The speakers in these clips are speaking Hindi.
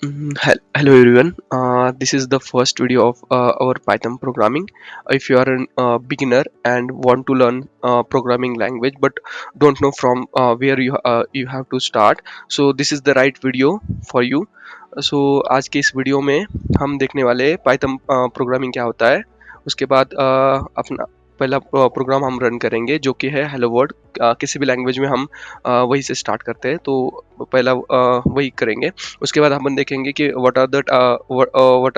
Hello everyone. This is the first video of our Python programming. If you are a beginner and want to learn programming language but don't know from where you have to start, so this is the right video for you. So आज के इस वीडियो में हम देखने वाले हैं Python प्रोग्रामिंग क्या होता है। उसके बाद अपना पहला प्रोग्राम हम रन करेंगे जो कि है हेलो वर्ल्ड। किसी भी लैंग्वेज में हम वही से स्टार्ट करते हैं, तो पहला वही करेंगे। उसके बाद हम देखेंगे कि what are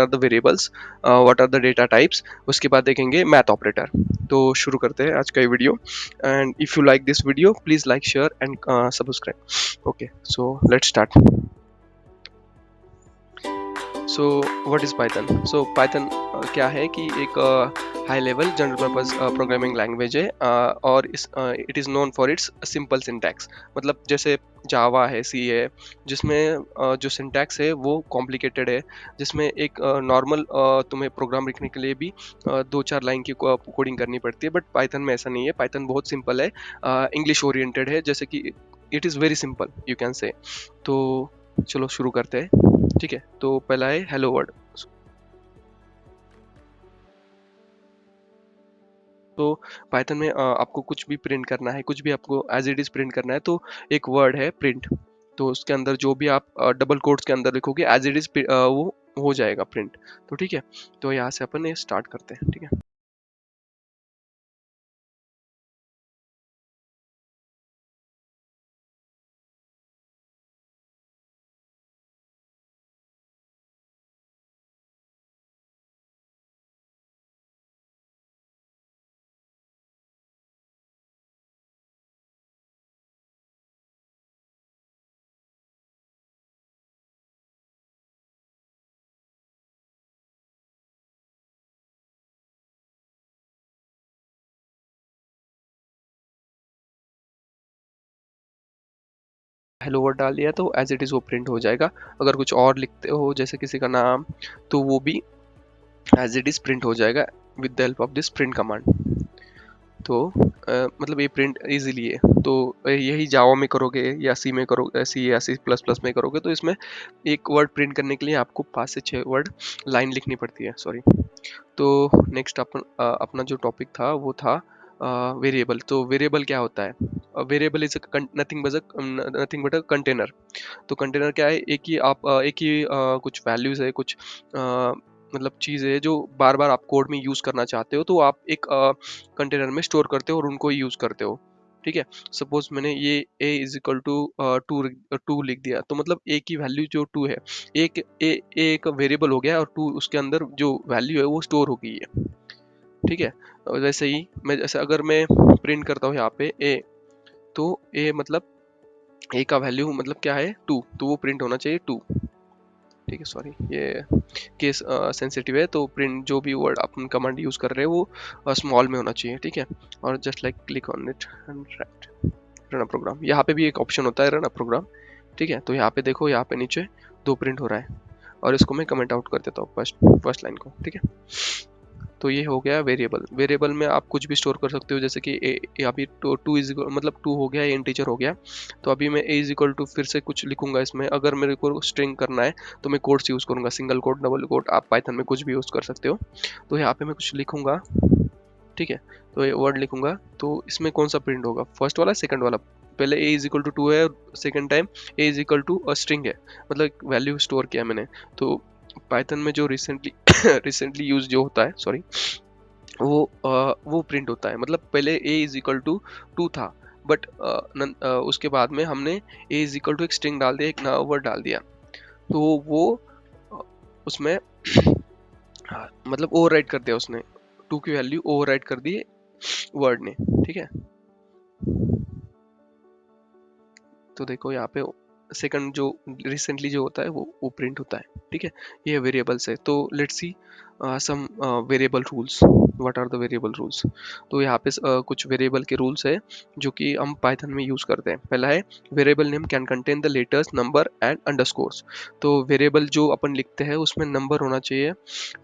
the variables, what are the data types. उसके बाद देखेंगे मैथ ऑपरेटर। तो शुरू करते हैं आज का ये video. And if you like this video please like share and subscribe. Okay, so let's start. So what is Python? So Python क्या है कि एक high level general purpose programming language है, और इस it is known for its simple syntax. मतलब जैसे जावा है, सी है, जिसमें जो सिंटैक्स है वो कॉम्प्लिकेटेड है, जिसमें एक नॉर्मल तुम्हें प्रोग्राम लिखने के लिए भी 2-4 लाइन की कोडिंग करनी पड़ती है। बट पाइथन में ऐसा नहीं है। पाइथन बहुत सिंपल है, इंग्लिश ओरिएंटेड है, जैसे कि it is very simple you can say. तो चलो शुरू करते हैं। ठीक है, तो पहला है हेलो वर्ड। तो पाइथन में आपको कुछ भी प्रिंट करना है, कुछ भी आपको एज इट इज प्रिंट करना है, तो एक वर्ड है प्रिंट। तो उसके अंदर जो भी आप डबल कोट्स के अंदर लिखोगे एज इट इज वो हो जाएगा प्रिंट। तो ठीक है, तो यहाँ से अपन ये स्टार्ट करते हैं। ठीक है, हेलो वर्ड डाल दिया तो एज इट इज वो प्रिंट हो जाएगा। अगर कुछ और लिखते हो जैसे किसी का नाम, तो वो भी एज इट इज प्रिंट हो जाएगा with the help of this print command. तो मतलब ये प्रिंट इजीली है। तो यही जावा में करोगे या सी में करोगे, सी या सी प्लस प्लस में करोगे, तो इसमें एक वर्ड प्रिंट करने के लिए आपको 5 से 6 वर्ड लाइन लिखनी पड़ती है, सॉरी। तो नेक्स्ट अपना जो टॉपिक था वो था वेरिएबल। तो वेरिएबल क्या होता है? Variable is nothing but a container. तो कंटेनर क्या है? एक ही कुछ वैल्यूज है, कुछ मतलब चीज़ है जो बार बार आप कोड में यूज़ करना चाहते हो, तो आप एक कंटेनर में स्टोर करते हो और उनको यूज़ करते हो। ठीक है, सपोज मैंने ये a is equal to two लिख दिया, तो मतलब a की वैल्यू जो 2 है, एक वेरिएबल हो गया और 2 उसके अंदर जो वैल्यू है वो स्टोर हो गई है। ठीक है, और वैसे ही मैं जैसे अगर मैं प्रिंट करता हूँ यहाँ पे a, तो a मतलब a का वैल्यू मतलब क्या है? 2, तो वो प्रिंट होना चाहिए 2। ठीक है, सॉरी, ये केस सेंसिटिव है, तो प्रिंट जो भी वर्ड अपन कमांड यूज कर रहे हैं वो स्मॉल में होना चाहिए। ठीक है, और just like click on it and right run a program. यहाँ पे भी एक ऑप्शन होता है रन अ प्रोग्राम। ठीक है, तो यहाँ पे देखो, यहाँ पे नीचे 2 प्रिंट हो रहा है, और इसको मैं कमेंट आउट कर देता हूँ फर्स्ट फर्स्ट लाइन को। ठीक है, तो ये हो गया वेरिएबल। वेरिएबल में आप कुछ भी स्टोर कर सकते हो, जैसे कि अभी टू इज मतलब 2 हो गया, ये इंटीजर हो गया। तो अभी मैं ए इज इक्वल टू फिर से कुछ लिखूंगा इसमें। अगर मेरे को स्ट्रिंग करना है तो मैं कोड्स यूज़ करूंगा, सिंगल कोड, डबल कोड, आप पाइथन में कुछ भी यूज़ कर सकते हो। तो यहाँ पे मैं कुछ लिखूंगा। ठीक है, तो ये वर्ड लिखूंगा, तो इसमें कौन सा प्रिंट होगा? फर्स्ट वाला, सेकंड वाला? पहले ए इज इक्वल टू 2 है, second time A is equal to string है, मतलब वैल्यू स्टोर किया मैंने। तो पाइथन में जो रिसेंटली रिसेंटली यूज जो होता है, सॉरी, वो प्रिंट होता है। मतलब पहले a इज इक्वल टू 2 था, बट उसके बाद में हमने a इज इक्वल टू एक स्ट्रिंग डाल दिया, एक नया वर्ड डाल दिया, तो वो अ, उसमें मतलब ओवरराइट कर दिया उसने। 2 की वैल्यू ओवरराइट कर दी वर्ड ने। ठीक है, तो देखो यहाँ पे सेकंड जो रिसेंटली जो होता है वो प्रिंट होता है। ठीक है, ये वेरिएबल्स है। तो let's see some variable rules. What are the variable rules? तो यहाँ पे कुछ वेरिएबल के रूल्स है जो कि हम पाइथन में यूज़ करते हैं। पहला है variable name can contain the letters number and underscores. तो वेरिएबल जो अपन लिखते हैं उसमें नंबर होना चाहिए,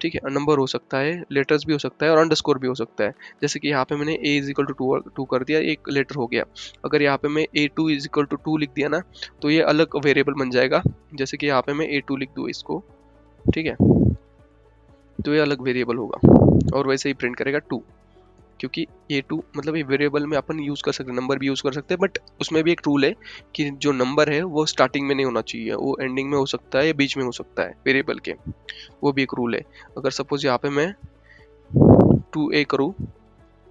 ठीक है, नंबर हो सकता है, लेटर्स भी हो सकता है और अंडरस्कोर भी हो सकता है। जैसे कि यहाँ पे मैंने a is equal to two कर दिया, एक लेटर हो गया। अगर यहाँ पे मैं a2 इज इक्वल टू 2 लिख दिया ना, तो ये अलग वेरिएबल बन जाएगा। जैसे कि यहाँ पे मैं a2 लिख दूँ इसको, ठीक है, तो ये अलग वेरिएबल होगा और वैसे ही प्रिंट करेगा 2, क्योंकि ये 2 मतलब ये वेरिएबल में अपन यूज़ कर सकते हैं, नंबर भी यूज़ कर सकते हैं, बट उसमें भी एक रूल है कि जो नंबर है वो स्टार्टिंग में नहीं होना चाहिए, वो एंडिंग में हो सकता है या बीच में हो सकता है वेरिएबल के, वो भी एक रूल है। अगर सपोज यहाँ पे मैं 2a करूँ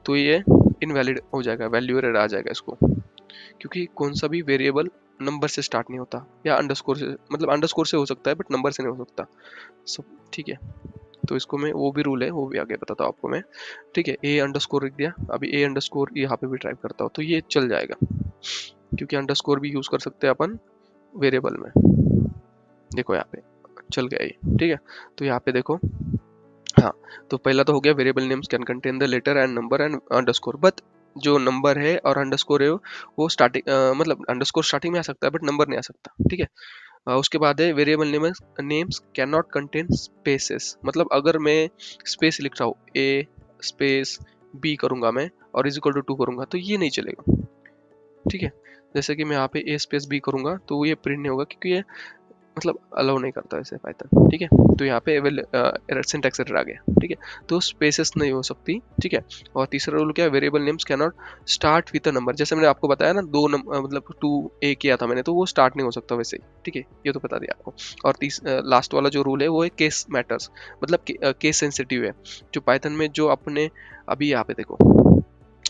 तो ये इनवैलिड हो जाएगा, वैल्यू एरर आ जाएगा इसको, क्योंकि कौन सा भी वेरिएबल नंबर से स्टार्ट नहीं होता, या अंडरस्कोर से, मतलब अंडरस्कोर से हो सकता है बट नंबर से नहीं हो सकता। सब ठीक है, तो इसको मैं, वो भी रूल है, वो भी आगे बताता हूँ आपको मैं, ठीक है। ए अंडरस्कोर लिख दिया, अभी ए अंडरस्कोर यहाँ पे भी टाइप करता हूँ तो ये चल जाएगा, क्योंकि अंडरस्कोर भी यूज कर सकते हैं अपन वेरिएबल में। देखो यहाँ पे चल गया ये, ठीक है। तो यहाँ पे देखो, हाँ, तो पहला तो हो गया variable names can contain the letter and number and underscore, but जो नंबर है और अंडरस्कोर है वो स्टार्टिंग, मतलब अंडरस्कोर स्टार्टिंग में आ सकता है बट नंबर नहीं आ सकता, ठीक है। उसके बाद है variable names can not contain spaces, मतलब अगर मैं स्पेस लिख रहा हूँ, ए स्पेस बी करूंगा मैं और इज इक्वल टू 2 करूंगा तो ये नहीं चलेगा, ठीक है। जैसे कि मैं यहाँ पे ए स्पेस बी करूंगा तो ये प्रिंट नहीं होगा, क्योंकि ये मतलब अलाउ नहीं करता ऐसे पाइथन, ठीक है। तो यहाँ पे सिंटैक्स एरर आ गया, ठीक है। तो स्पेसेस नहीं हो सकती, ठीक है। और तीसरा रूल क्या है, variable names can not start with a number. जैसे मैंने आपको बताया ना, दो नंबर मतलब 2a किया था मैंने, तो वो स्टार्ट नहीं हो सकता वैसे ही, ठीक है, ये तो बता दिया आपको। और लास्ट वाला जो रूल है वो है केस मैटर्स, मतलब केस सेंसिटिव है, जो पाइथन में जो अपने, अभी यहाँ पे देखो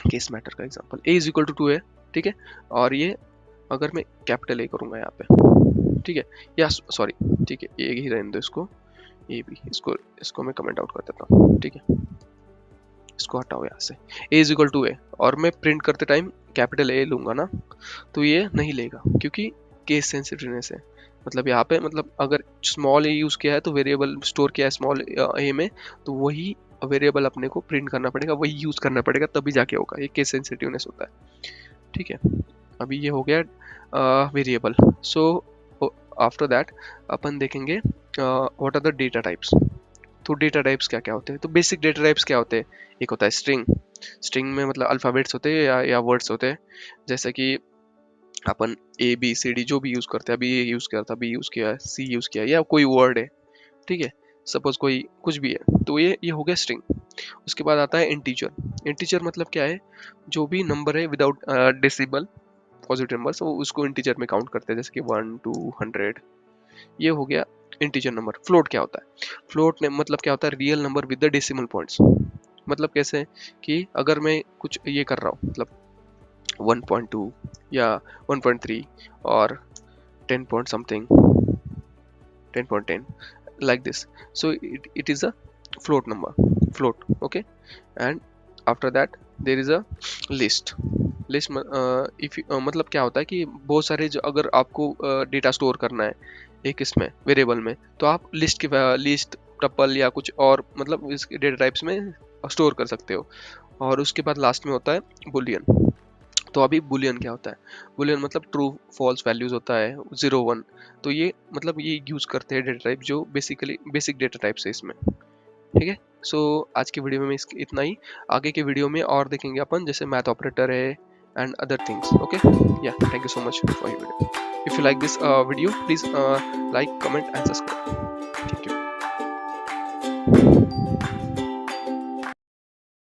केस मैटर का example, A is equal to 2 है, ठीक है। और ये अगर मैं कैपिटल ए करूंगा यहाँ पे, ठीक है, या सॉरी, ठीक है, ए ही रहने दो इसको, ए भी, इसको मैं कमेंट आउट कर देता हूँ, ठीक है, इसको हटाओ यहाँ से। ए इज इक्वल टू ए और मैं प्रिंट करते टाइम कैपिटल ए लूंगा ना, तो ये नहीं लेगा, क्योंकि केस सेंसिटिवनेस है। मतलब यहाँ पे, मतलब अगर स्मॉल ए यूज किया है तो वेरिएबल स्टोर किया है स्मॉल ए में, तो वही वेरिएबल अपने को प्रिंट करना पड़ेगा, वही यूज करना पड़ेगा, तभी जाके होगा, ये केस सेंसिटिवनेस होता है, ठीक है। अभी ये हो गया वेरिएबल। सो आफ्टर दैट अपन देखेंगे what are the data types. तो डेटा टाइप्स क्या क्या होते हैं, तो बेसिक डेटा टाइप्स क्या होते हैं, एक होता है स्ट्रिंग। स्ट्रिंग में मतलब अल्फ़ाबेट्स होते हैं या वर्ड्स होते हैं, जैसे कि अपन ए बी सी डी जो भी यूज़ करते हैं, अभी ए यूज़ किया था, बी यूज़ किया है, सी यूज़ किया है, या कोई वर्ड है, ठीक है, सपोज कोई कुछ भी है, तो ये हो गया स्ट्रिंग। उसके बाद आता है इंटीजर। इंटीजर मतलब क्या है, जो भी नंबर है विदाउट डेसिमल पॉजिटिव नंबर, तो उसको इंटीजर में काउंट करते हैं, जैसे कि 1 2 100, ये हो गया इंटीजर नंबर। फ्लोट क्या होता है, फ्लोट ने मतलब क्या होता है, real number with the decimal points. मतलब कैसे, कि अगर मैं कुछ ये कर रहा हूँ, मतलब 1.2 या 1.3 और 10 point something, 10.10 like this, so it is a float number, float, okay. And after that there is a list। List मतलब क्या होता है कि बहुत सारे, जो अगर आपको डेटा स्टोर करना है एक इसमें वेरिएबल में, तो आप लिस्ट टपल या कुछ और मतलब इस डेटा टाइप्स में स्टोर कर सकते हो। और उसके बाद लास्ट में होता है बुलियन। तो अभी बुलियन क्या होता है, बुलियन मतलब ट्रू फॉल्स वैल्यूज होता है, 0 1। तो ये मतलब ये यूज करते हैं डेटा टाइप जो बेसिकली बेसिक डेटा टाइप्स है इसमें, ठीक है। सो आज की वीडियो में इतना ही। आगे के वीडियो में और देखेंगे अपन, जैसे मैथ ऑपरेटर है एंड अदर थिंग्स, ओके। या thank you so much for your video. If you like this video please like comment and subscribe.